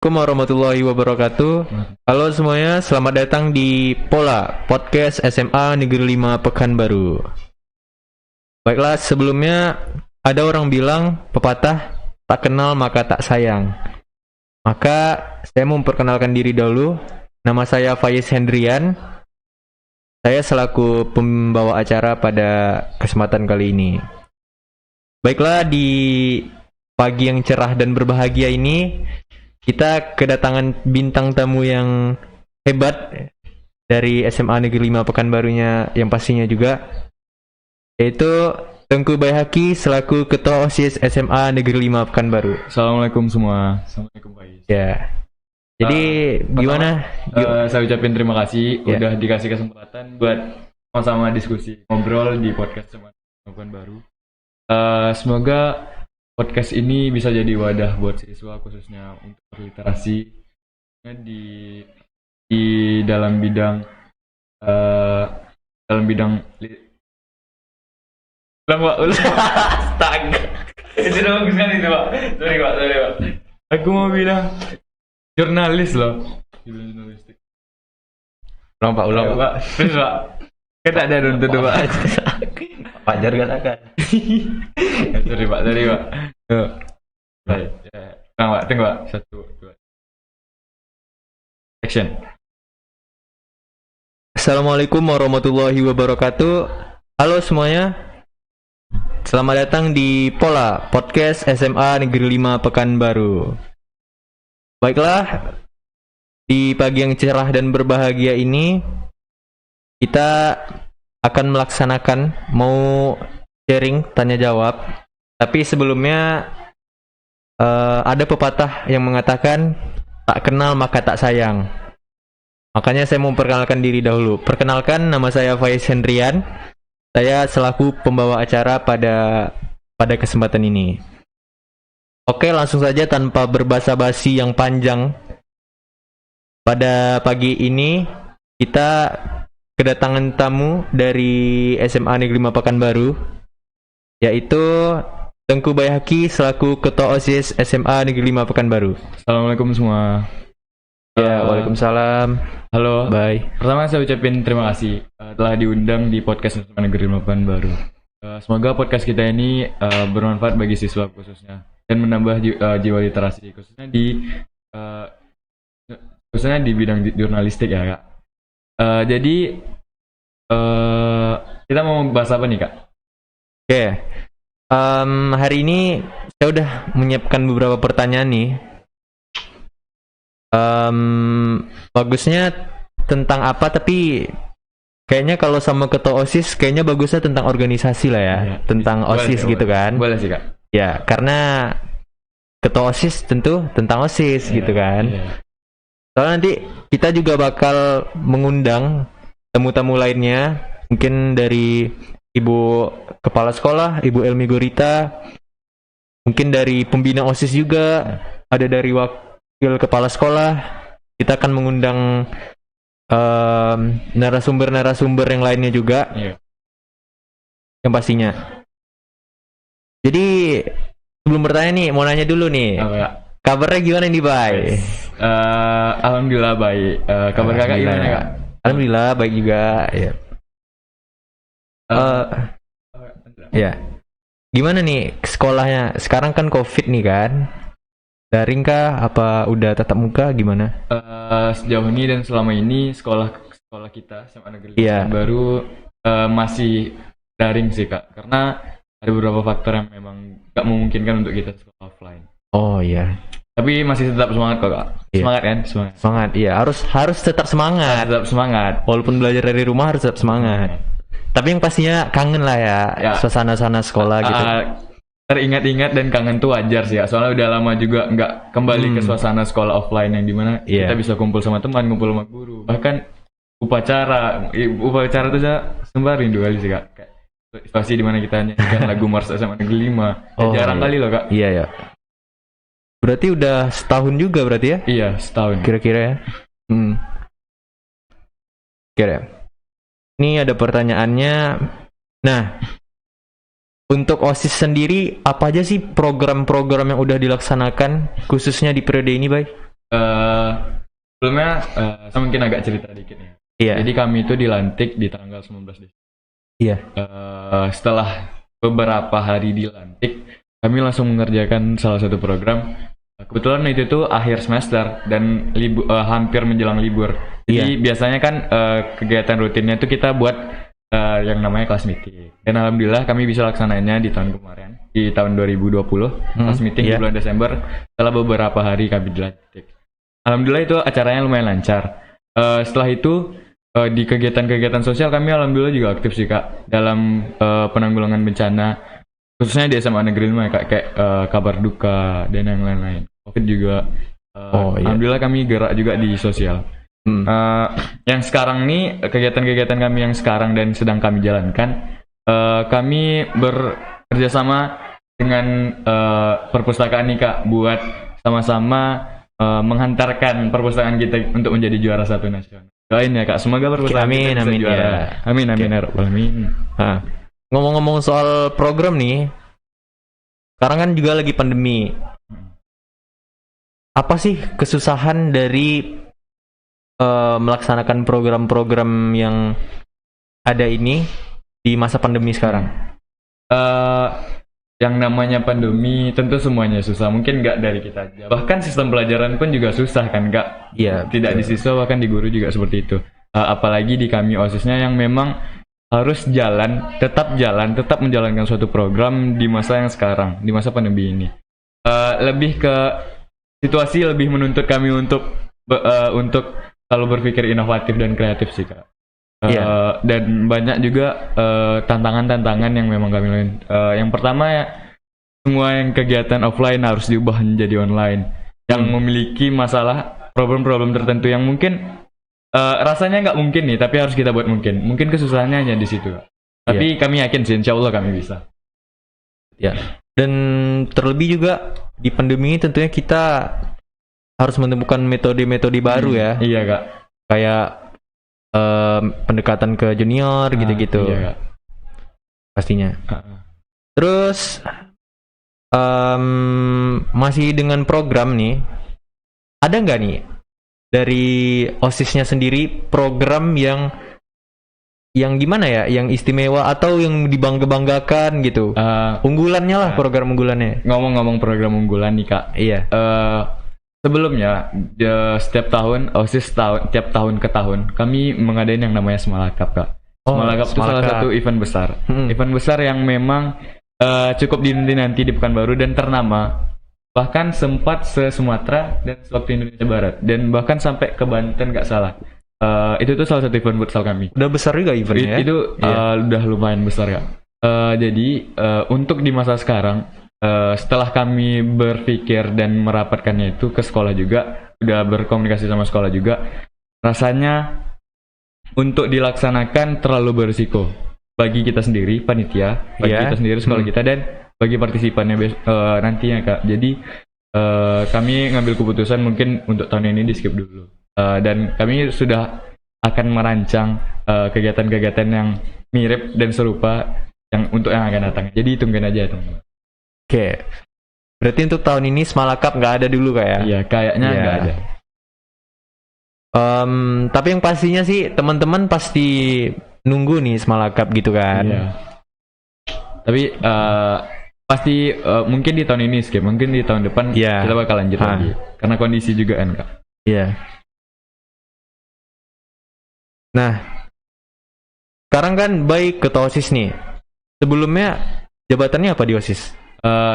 Assalamualaikum warahmatullahi wabarakatuh. Halo semuanya, selamat datang di Pola Podcast SMA Negeri 5 Pekanbaru. Baiklah, sebelumnya ada orang bilang pepatah tak kenal maka tak sayang. Maka saya mau memperkenalkan diri dahulu. Nama saya Faiz Hendrian. Saya selaku pembawa acara pada kesempatan kali ini. Baiklah, di pagi yang cerah dan berbahagia ini kita kedatangan bintang tamu yang hebat dari SMA Negeri 5 Pekanbarunya yang pastinya juga, yaitu Tengku Baihaqi selaku Ketua OSIS SMA Negeri 5 Pekanbaru. Assalamualaikum semua. Assalamualaikum Pak Is. Ya. Jadi gimana? Saya ucapin terima kasih Ya. udah dikasih kesempatan buat sama-sama diskusi ngobrol di podcast SMA Pekanbaru. Semoga podcast ini bisa jadi wadah buat siswa khususnya untuk berliterasi di dalam bidang astaga. Itu bagus kan itu Pak. Sorry Pak. Aku mau bilang jurnalis loh. Jurnalistik. Ulang Pak. Terus Pak. Kita ada untuk Pak. Pajar katakan. Sorry Pak. Baik. Tunggu Pak. 1, 2. Action. Assalamualaikum warahmatullahi wabarakatuh. Halo semuanya, selamat datang di Pola Podcast SMA Negeri 5 Pekanbaru. Baiklah, di pagi yang cerah dan berbahagia ini kita akan melaksanakan mau sharing tanya jawab. Tapi sebelumnya ada pepatah yang mengatakan tak kenal maka tak sayang. Makanya saya mau memperkenalkan diri dahulu. Perkenalkan, nama saya Faiz Hendrian. Saya selaku pembawa acara pada kesempatan ini. Oke, langsung saja tanpa berbasa-basi yang panjang. Pada pagi ini kita kedatangan tamu dari SMA Negeri 5 Pekanbaru, yaitu Tengku Baihaqi selaku Ketua OSIS SMA Negeri 5 Pekanbaru. Assalamualaikum semua. Ya, waalaikumsalam. Halo. Bye. Pertama saya ucapin terima kasih telah diundang di podcast SMA Negeri 5 Pekanbaru. Semoga podcast kita ini bermanfaat bagi siswa khususnya dan menambah jiwa literasi khususnya di bidang jurnalistik ya Kak. Jadi kita mau bahas apa nih Kak? Oke. Hari ini saya udah menyiapkan beberapa pertanyaan nih. Bagusnya tentang apa, tapi kayaknya kalau sama ketua OSIS kayaknya bagusnya tentang organisasi lah ya, tentang OSIS gitu kan. Boleh sih Kak. Ya, karena ketua OSIS tentu tentang OSIS gitu kan. Soalnya nanti kita juga bakal mengundang tamu-tamu lainnya, mungkin dari Ibu Kepala Sekolah, Ibu Elmi Gorita, mungkin dari pembina OSIS juga, ada dari Wakil Kepala Sekolah. Kita akan mengundang narasumber-narasumber yang lainnya juga, yang pastinya. Jadi sebelum bertanya nih, mau nanya dulu nih, kabarnya gimana nih Bay? Alhamdulillah baik. Kabar kakak gimana Kak? Alhamdulillah baik juga. Ya. Ya. Gimana nih sekolahnya? Sekarang kan COVID nih kan? Daring kah? Apa udah tatap muka? Gimana? Sejauh ini dan selama ini sekolah kita SMA Negeri Iya. baru masih daring sih Kak, karena ada beberapa faktor yang memang gak memungkinkan untuk kita sekolah offline. Oh iya. Tapi masih tetap semangat kok Kak. Iya. Semangat kan? Semangat. Iya, harus tetap semangat. Tetap semangat. Walaupun belajar dari rumah harus tetap semangat. Tapi yang pastinya kangen lah ya, suasana-suasana sekolah gitu. Teringat-ingat dan kangen tuh wajar sih ya. Soalnya udah lama juga nggak kembali ke suasana sekolah offline yang dimana kita bisa kumpul sama teman, kumpul sama guru. Bahkan upacara tuh saya sembah rindu kali sih Kak. Kayak situasi dimana kita nyanyikan lagu Mars SMA Negeri 5. Jarang kali loh Kak. Iya ya. Berarti udah setahun juga berarti ya? Iya, setahun. Kira-kira ya. Kira. Ini ada pertanyaannya. Nah, untuk OSIS sendiri apa aja sih program-program yang udah dilaksanakan khususnya di periode ini, Bay? Sebelumnya saya mungkin agak cerita dikit ya. Iya. Jadi kami itu dilantik di tanggal 19 Desember. Iya. Setelah beberapa hari dilantik, kami langsung mengerjakan salah satu program. Kebetulan itu tuh akhir semester dan hampir menjelang libur. Jadi biasanya kan kegiatan rutinnya itu kita buat yang namanya kelas meeting. Dan alhamdulillah kami bisa laksananya di tahun kemarin, di tahun 2020, kelas meeting di bulan Desember. Setelah beberapa hari kami dilantik. Alhamdulillah itu acaranya lumayan lancar. Setelah itu di kegiatan-kegiatan sosial kami alhamdulillah juga aktif sih Kak dalam penanggulangan bencana, khususnya di SMA Negeri 5 ya Kak, kayak kabar duka dan yang lain-lain. Covid juga. Alhamdulillah kami gerak juga di sosial. Yang sekarang nih kegiatan-kegiatan kami yang sekarang dan sedang kami jalankan, kami bekerja sama dengan perpustakaan nih Kak buat sama-sama menghantarkan perpustakaan kita untuk menjadi juara 1 nasional. Doain ya Kak, semoga perpustakaan kita bisa juara. Ya. Amin ya rabbal alamin. Ngomong-ngomong soal program nih, sekarang kan juga lagi pandemi. Apa sih kesusahan dari melaksanakan program-program yang ada ini di masa pandemi sekarang? Yang namanya pandemi tentu semuanya susah, mungkin nggak dari kita aja. Bahkan sistem pelajaran pun juga susah kan Kak? Iya. Tidak di siswa, bahkan di guru juga seperti itu. Apalagi di kami OSIS-nya yang memang harus tetap menjalankan suatu program di masa yang sekarang, di masa pandemi ini. Lebih ke situasi lebih menuntut kami untuk selalu berpikir inovatif dan kreatif sih Kak. Dan banyak juga tantangan-tantangan yang memang kami lakukan. Yang pertama ya, semua yang kegiatan offline harus diubah menjadi online, yang memiliki masalah problem-problem tertentu yang mungkin rasanya nggak mungkin nih, tapi harus kita buat mungkin. Mungkin kesusahannya hanya di situ. Tapi kami yakin sih, insya Allah kami bisa. Ya. Dan terlebih juga di pandemi ini tentunya kita harus menemukan metode-metode baru ya. Iya Kak. Kayak pendekatan ke junior gitu-gitu. Iya, pastinya. Terus masih dengan program nih, ada nggak nih dari OSIS-nya sendiri program yang gimana ya, yang istimewa atau yang dibangga-banggakan gitu? Unggulannya lah, program unggulannya. Ngomong-ngomong program unggulan nih Kak. Iya. Sebelumnya, setiap tahun, OSIS tiap tahun ke tahun, kami mengadain yang namanya Semalakap, Kak. Semalakap itu salah satu event besar. Event besar yang memang cukup dinanti di Pekanbaru dan ternama. Bahkan sempat se-Sumatera dan sewaktu Indonesia Barat. Dan bahkan sampai ke Banten, nggak salah. Itu tuh salah satu event futsal kami. Udah besar juga eventnya. Itu udah lumayan besar, Kak. Jadi, untuk di masa sekarang, setelah kami berpikir dan merapatkannya itu ke sekolah juga, udah berkomunikasi sama sekolah juga, rasanya untuk dilaksanakan terlalu berisiko bagi kita sendiri, panitia, bagi kita sendiri, sekolah kita, dan bagi partisipannya nantinya Kak. Jadi kami ngambil keputusan mungkin untuk tahun ini di skip dulu, dan kami sudah akan merancang kegiatan-kegiatan yang mirip dan serupa yang akan datang. Jadi tungguin aja teman-teman. Oke, berarti untuk tahun ini Semalakap nggak ada dulu Kak ya? Iya, kayaknya nggak ada. Tapi yang pastinya sih teman-teman pasti nunggu nih Semalakap gitu kan? Iya. Tapi pasti mungkin di tahun ini skip, mungkin di tahun depan kita bakal lanjut lagi. Karena kondisi juga kan Kak. Iya. Nah, sekarang kan baik ketua OSIS nih. Sebelumnya jabatannya apa di OSIS?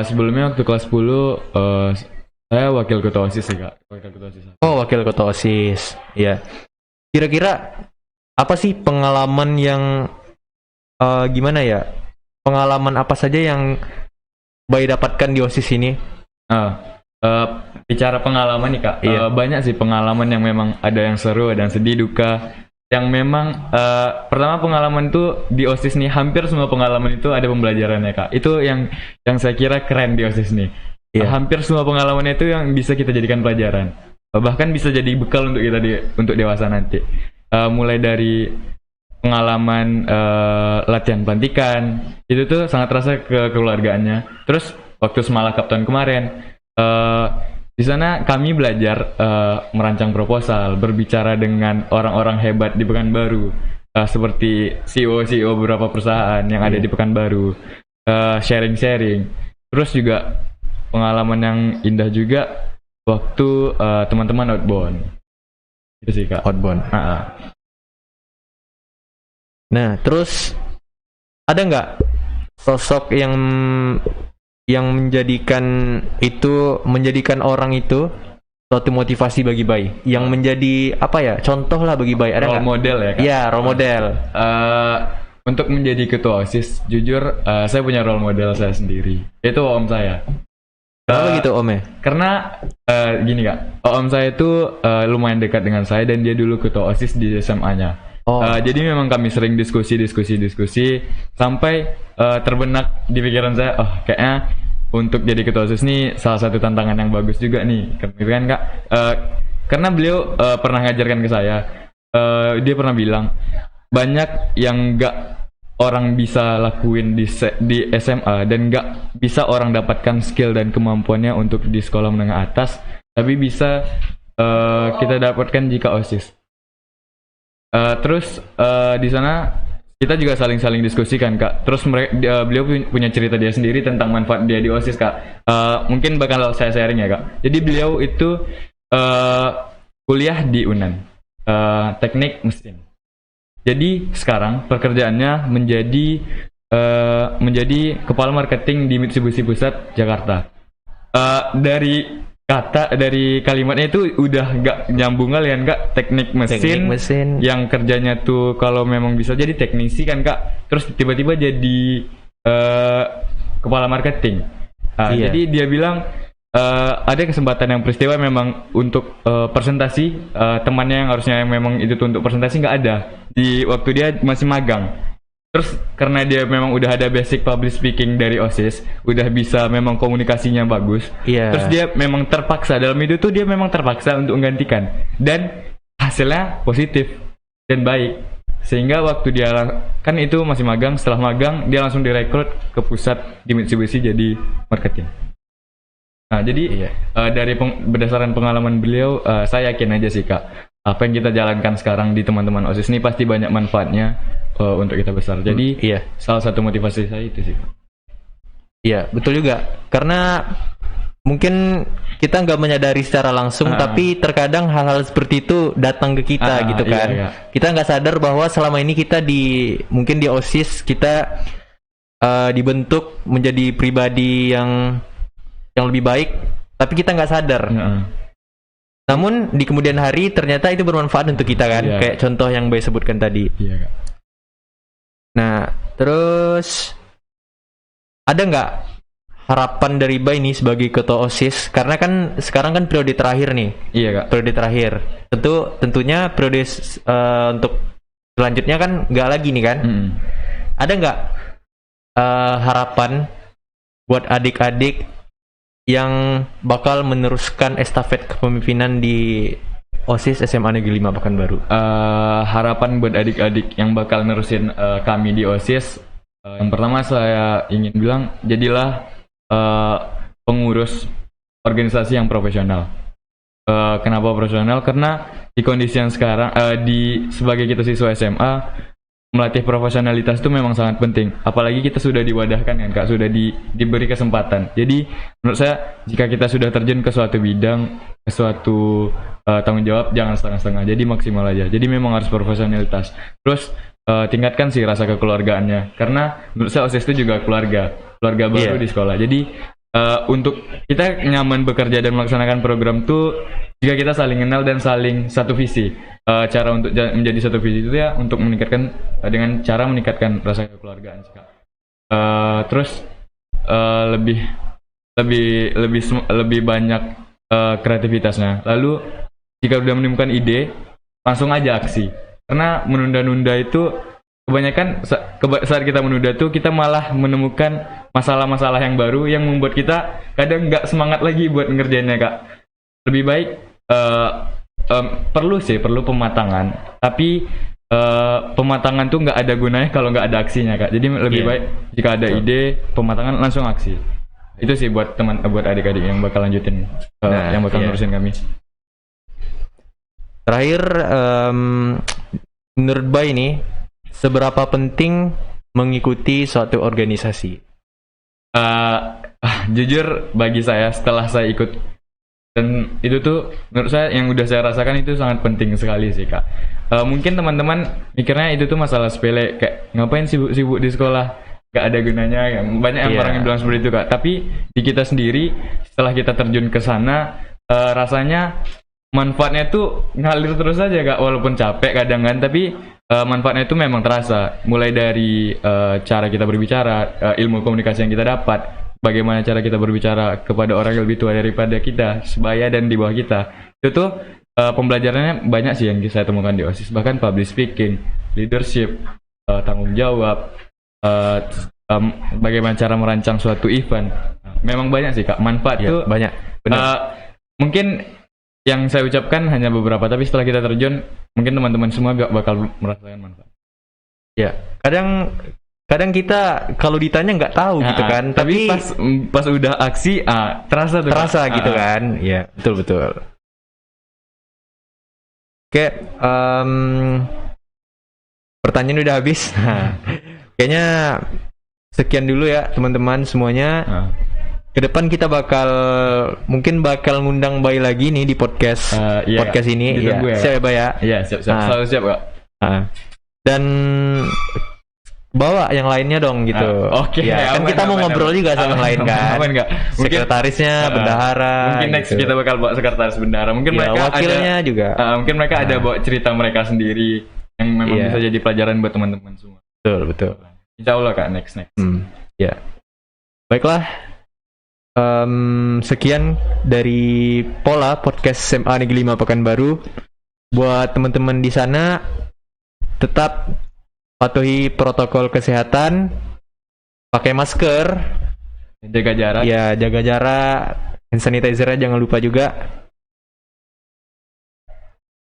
Sebelumnya waktu kelas 10 saya wakil ketua OSIS sih Kak. Wakil ketua OSIS. Oh, wakil ketua OSIS. Iya. Kira-kira apa sih pengalaman yang gimana ya? Pengalaman apa saja yang Bay dapatkan di OSIS ini? Bicara pengalaman nih Kak. Banyak sih pengalaman yang memang ada yang seru, ada yang sedih, duka. Yang memang pertama pengalaman itu di OSIS nih, hampir semua pengalaman itu ada pembelajarannya Kak. Itu yang saya kira keren di OSIS nih. Hampir semua pengalamannya itu yang bisa kita jadikan pelajaran. Bahkan bisa jadi bekal untuk kita untuk dewasa nanti. Mulai dari pengalaman latihan pelantikan, itu tuh sangat terasa kekeluargaannya. Terus waktu Semalakap tahun kemarin, Di sana kami belajar merancang proposal, berbicara dengan orang-orang hebat di Pekanbaru, seperti CEO beberapa perusahaan yang ada di Pekanbaru, sharing-sharing. Terus juga pengalaman yang indah juga waktu teman-teman outbound. Itu sih Kak. Outbound. Nah, terus ada nggak sosok yang menjadikan orang itu suatu motivasi bagi Bay, yang menjadi apa ya, contoh lah bagi Bay, ada nggak? Role model ya Kak? Iya, role model. Untuk menjadi ketua OSIS, jujur saya punya role model saya sendiri, yaitu om saya. Kenapa gitu Om ya? Karena gini Kak, om saya itu lumayan dekat dengan saya dan dia dulu ketua OSIS di SMA-nya. Jadi memang kami sering diskusi sampai terbenak di pikiran saya, kayaknya untuk jadi ketua OSIS ini salah satu tantangan yang bagus juga nih, kan Kak? Karena beliau pernah ngajarkan ke saya, dia pernah bilang banyak yang nggak orang bisa lakuin di SMA dan nggak bisa orang dapatkan skill dan kemampuannya untuk di sekolah menengah atas, tapi bisa kita dapatkan jika OSIS. Terus di sana kita juga saling diskusikan Kak. Terus beliau punya cerita dia sendiri tentang manfaat dia di OSIS Kak. Mungkin bakal saya sharing ya Kak. Jadi beliau itu kuliah di UNAN, teknik mesin. Jadi sekarang pekerjaannya menjadi kepala marketing di Mitsubishi Pusat Jakarta. Dari kalimatnya itu udah nggak nyambung kalian Kak. Teknik mesin yang kerjanya tuh kalau memang bisa jadi teknisi kan Kak, terus tiba-tiba jadi kepala marketing. Jadi dia bilang ada kesempatan yang peristiwa memang untuk presentasi, temannya yang harusnya memang itu tuh untuk presentasi nggak ada di waktu dia masih magang. Terus karena dia memang udah ada basic public speaking dari OSIS, udah bisa memang komunikasinya bagus. Terus dia memang terpaksa dalam hidup tuh dia memang terpaksa untuk menggantikan, dan hasilnya positif dan baik. Sehingga waktu dia kan itu masih magang, setelah magang dia langsung direkrut ke pusat di Mitsubishi jadi marketing. Nah jadi berdasarkan pengalaman beliau, saya yakin aja sih Kak, apa yang kita jalankan sekarang di teman-teman OSIS ini pasti banyak manfaatnya untuk kita besar. Jadi salah satu motivasi saya itu sih. Iya betul juga, karena mungkin kita nggak menyadari secara langsung, tapi terkadang hal-hal seperti itu datang ke kita gitu kan. Kita nggak sadar bahwa selama ini kita mungkin di OSIS kita dibentuk menjadi pribadi yang lebih baik, tapi kita nggak sadar. Namun di kemudian hari ternyata itu bermanfaat untuk kita kan, kayak contoh yang Bay sebutkan tadi. Kak. Nah, terus ada nggak harapan dari Bay nih sebagai ketua OSIS? Karena kan sekarang kan periode terakhir nih. Iya Kak. Periode terakhir. Tentunya periode untuk selanjutnya kan nggak lagi nih kan. Ada nggak harapan buat adik-adik yang bakal meneruskan estafet kepemimpinan di OSIS SMA Negeri 5 Pekanbaru? Harapan buat adik-adik yang bakal nerusin kami di OSIS, yang pertama saya ingin bilang, jadilah pengurus organisasi yang profesional. Kenapa profesional? Karena di kondisi yang sekarang, sebagai kita siswa SMA, melatih profesionalitas itu memang sangat penting. Apalagi kita sudah diwadahkan kan Kak, sudah diberi kesempatan. Jadi menurut saya, jika kita sudah terjun ke suatu bidang, ke suatu tanggung jawab, jangan setengah-setengah. Jadi maksimal aja. Jadi memang harus profesionalitas. Terus tingkatkan sih rasa kekeluargaannya. Karena menurut saya OSIS itu juga keluarga baru di sekolah. Jadi untuk kita nyaman bekerja dan melaksanakan program tuh, jika kita saling kenal dan saling satu visi. Cara untuk menjadi satu visi itu ya untuk meningkatkan dengan cara meningkatkan rasa kekeluargaan sih Kak. Terus lebih banyak kreativitasnya. Lalu jika sudah menemukan ide, langsung aja aksi. Karena menunda-nunda itu kebanyakan saat kita menunda tuh kita malah menemukan masalah-masalah yang baru yang membuat kita kadang nggak semangat lagi buat ngerjainnya Kak. Lebih baik perlu pematangan, tapi pematangan tuh nggak ada gunanya kalau nggak ada aksinya Kak. Jadi lebih baik jika ada ide, pematangan langsung aksi. Itu sih buat buat adik-adik yang bakal lanjutin, yang bakal ngurusin kami. Terakhir, menurut Bay nih, seberapa penting mengikuti suatu organisasi? Jujur bagi saya setelah saya ikut, dan itu tuh menurut saya yang udah saya rasakan itu sangat penting sekali sih Kak. Mungkin teman-teman mikirnya itu tuh masalah sepele, kayak ngapain sibuk-sibuk di sekolah, gak ada gunanya ya. Banyak yang orang yang bilang seperti itu Kak. Tapi di kita sendiri setelah kita terjun ke sana, rasanya manfaatnya tuh ngalir terus aja Kak, walaupun capek kadang kan, tapi manfaatnya itu memang terasa. Mulai dari cara kita berbicara, ilmu komunikasi yang kita dapat, bagaimana cara kita berbicara kepada orang yang lebih tua daripada kita, sebaya dan di bawah kita. Itu tuh pembelajarannya banyak sih yang saya temukan di OSIS, bahkan public speaking, leadership, tanggung jawab, bagaimana cara merancang suatu event. Memang banyak sih Kak, manfaat tuh banyak. Mungkin yang saya ucapkan hanya beberapa, tapi setelah kita terjun, mungkin teman-teman semua bakal merasakan manfaat. Ya, kadang kita kalau ditanya nggak tahu gitu kan, tapi pas udah aksi, terasa gitu kan. Ya, betul. Oke, pertanyaan udah habis. Kayaknya sekian dulu ya teman-teman semuanya. Ke depan kita mungkin bakal ngundang Bay lagi nih di podcast ini. Iya, siap ya Bay ya? Iya, siap. Selalu siap Kak. Dan bawa yang lainnya dong gitu. Oke. Ya, kan kita mau ngobrol juga sama yang lain kan. Sekretarisnya, bendahara. Mungkin next gitu. kita bakal bawa sekretaris bendahara. Mungkin mereka wakilnya juga. Mungkin mereka ada bawa cerita mereka sendiri yang memang bisa jadi pelajaran buat teman-teman semua. Betul. Insya Allah Kak, next. Ya. Baiklah. Sekian dari Pola Podcast SMA Negeri 5 Pekanbaru. Buat teman-teman di sana, tetap patuhi protokol kesehatan, pakai masker, jaga jarak. Ya, jaga jarak, hand sanitizer jangan lupa juga.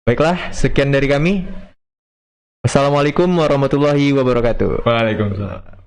Baiklah, sekian dari kami. Wassalamualaikum warahmatullahi wabarakatuh. Waalaikumsalam.